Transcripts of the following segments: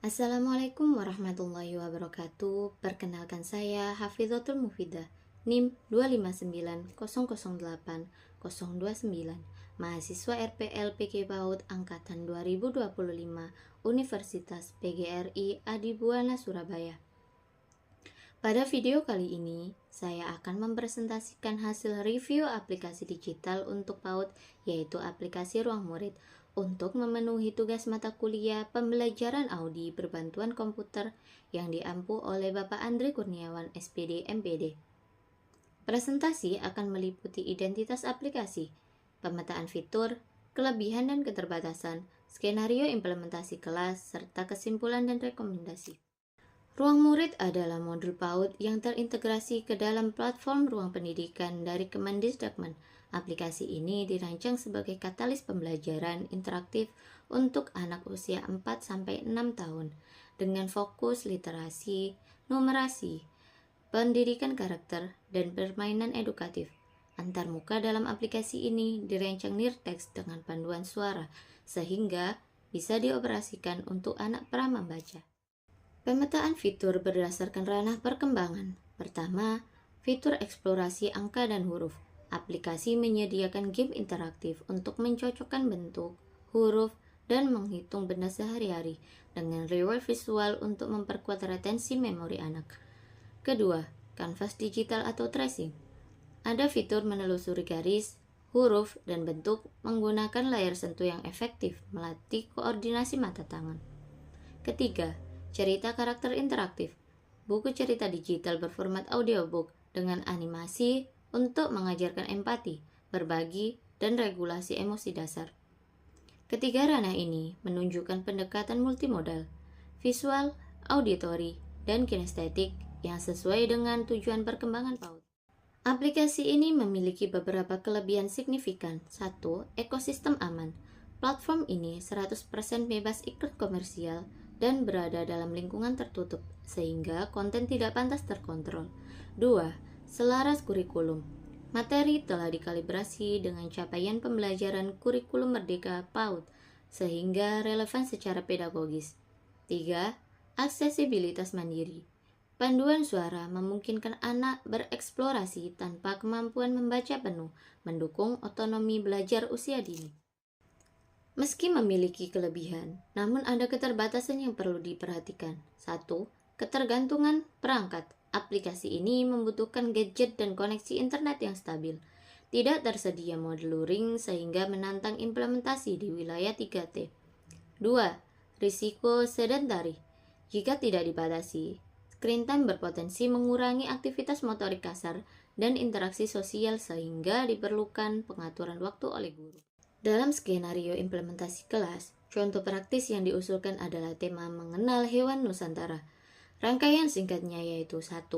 Assalamualaikum warahmatullahi wabarakatuh. Perkenalkan saya Hafidzatul Mufidah, NIM 259008029, mahasiswa RPL PG PAUD angkatan 2025, Universitas PGRI Adibuana Surabaya. Pada video kali ini, saya akan mempresentasikan hasil review aplikasi digital untuk PAUD, yaitu aplikasi Ruang Murid, untuk memenuhi tugas mata kuliah pembelajaran Audi berbantuan komputer yang diampu oleh Bapak Andre Kurniawan, SPD, MPD. Presentasi akan meliputi identitas aplikasi, pemetaan fitur, kelebihan dan keterbatasan, skenario implementasi kelas, serta kesimpulan dan rekomendasi. Ruang Murid adalah modul PAUD yang terintegrasi ke dalam platform ruang pendidikan dari Kemendikbudristek. Aplikasi ini dirancang sebagai katalis pembelajaran interaktif untuk anak usia 4-6 tahun dengan fokus literasi, numerasi, pendidikan karakter, dan permainan edukatif. Antarmuka dalam aplikasi ini dirancang nirtext dengan panduan suara sehingga bisa dioperasikan untuk anak pramambaca. Pemetaan fitur berdasarkan ranah perkembangan. Pertama, fitur eksplorasi angka dan huruf. Aplikasi menyediakan game interaktif untuk mencocokkan bentuk, huruf, dan menghitung benda sehari-hari dengan reward visual untuk memperkuat retensi memori anak. Kedua, kanvas digital atau tracing. Ada fitur menelusuri garis, huruf, dan bentuk menggunakan layar sentuh yang efektif melatih koordinasi mata tangan. Ketiga, cerita karakter interaktif. Buku cerita digital berformat audiobook dengan animasi untuk mengajarkan empati, berbagi, dan regulasi emosi dasar. Ketiga ranah ini menunjukkan pendekatan multimodal, visual, auditori, dan kinestetik yang sesuai dengan tujuan perkembangan PAUD. Aplikasi ini memiliki beberapa kelebihan signifikan. 1. Ekosistem aman. Platform ini 100% bebas iklan komersial dan berada dalam lingkungan tertutup, sehingga konten tidak pantas terkontrol. 2. Selaras kurikulum. Materi telah dikalibrasi dengan capaian pembelajaran kurikulum Merdeka PAUD, sehingga relevan secara pedagogis. 3. Aksesibilitas mandiri. Panduan suara memungkinkan anak bereksplorasi tanpa kemampuan membaca penuh, mendukung otonomi belajar usia dini. Meski memiliki kelebihan, namun ada keterbatasan yang perlu diperhatikan. 1. Ketergantungan perangkat. Aplikasi ini membutuhkan gadget dan koneksi internet yang stabil. Tidak tersedia mode luring sehingga menantang implementasi di wilayah 3T. 2. Risiko sedentari. Jika tidak dibatasi, screen time berpotensi mengurangi aktivitas motorik kasar dan interaksi sosial sehingga diperlukan pengaturan waktu oleh guru. Dalam skenario implementasi kelas, contoh praktis yang diusulkan adalah tema mengenal hewan Nusantara. Rangkaian singkatnya yaitu 1.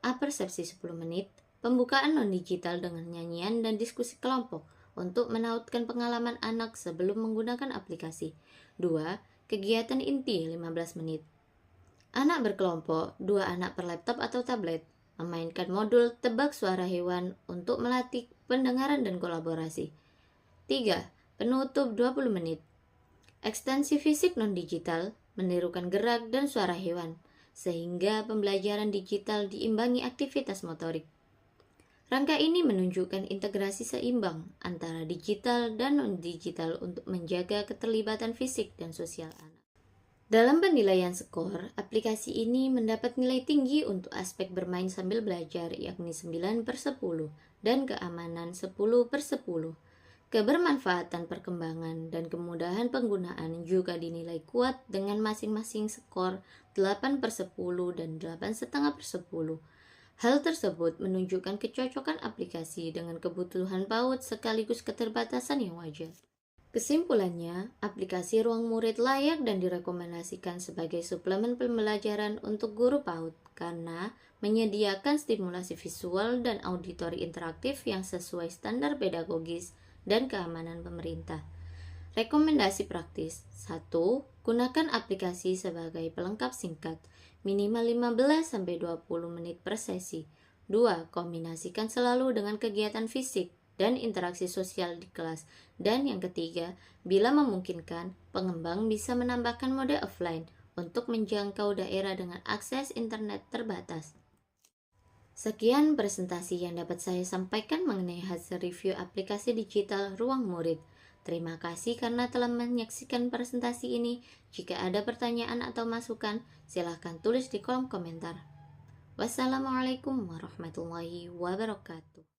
Apersepsi 10 menit, pembukaan non-digital dengan nyanyian dan diskusi kelompok untuk menautkan pengalaman anak sebelum menggunakan aplikasi. 2. Kegiatan inti 15 menit. Anak berkelompok, 2 anak per laptop atau tablet, memainkan modul tebak suara hewan untuk melatih pendengaran dan kolaborasi. 3. Penutup 20 menit. Ekstensi fisik non-digital menirukan gerak dan suara hewan, sehingga pembelajaran digital diimbangi aktivitas motorik. Rangka ini menunjukkan integrasi seimbang antara digital dan non-digital untuk menjaga keterlibatan fisik dan sosial anak. Dalam penilaian skor, aplikasi ini mendapat nilai tinggi untuk aspek bermain sambil belajar yakni 9/10 dan keamanan 10/10. Kebermanfaatan perkembangan dan kemudahan penggunaan juga dinilai kuat dengan masing-masing skor 8/10 dan 8,5/10. Hal tersebut menunjukkan kecocokan aplikasi dengan kebutuhan PAUD sekaligus keterbatasan yang wajar. Kesimpulannya, aplikasi Ruang Murid layak dan direkomendasikan sebagai suplemen pembelajaran untuk guru PAUD karena menyediakan stimulasi visual dan auditori interaktif yang sesuai standar pedagogis dan keamanan pemerintah. Rekomendasi praktis. 1. Gunakan aplikasi sebagai pelengkap singkat, minimal 15-20 menit per sesi. 2. Kombinasikan selalu dengan kegiatan fisik dan interaksi sosial di kelas. Dan yang ketiga, bila memungkinkan, pengembang bisa menambahkan mode offline untuk menjangkau daerah dengan akses internet terbatas. Sekian presentasi yang dapat saya sampaikan mengenai hasil review aplikasi digital Ruang Murid. Terima kasih karena telah menyaksikan presentasi ini. Jika ada pertanyaan atau masukan, silahkan tulis di kolom komentar. Wassalamualaikum warahmatullahi wabarakatuh.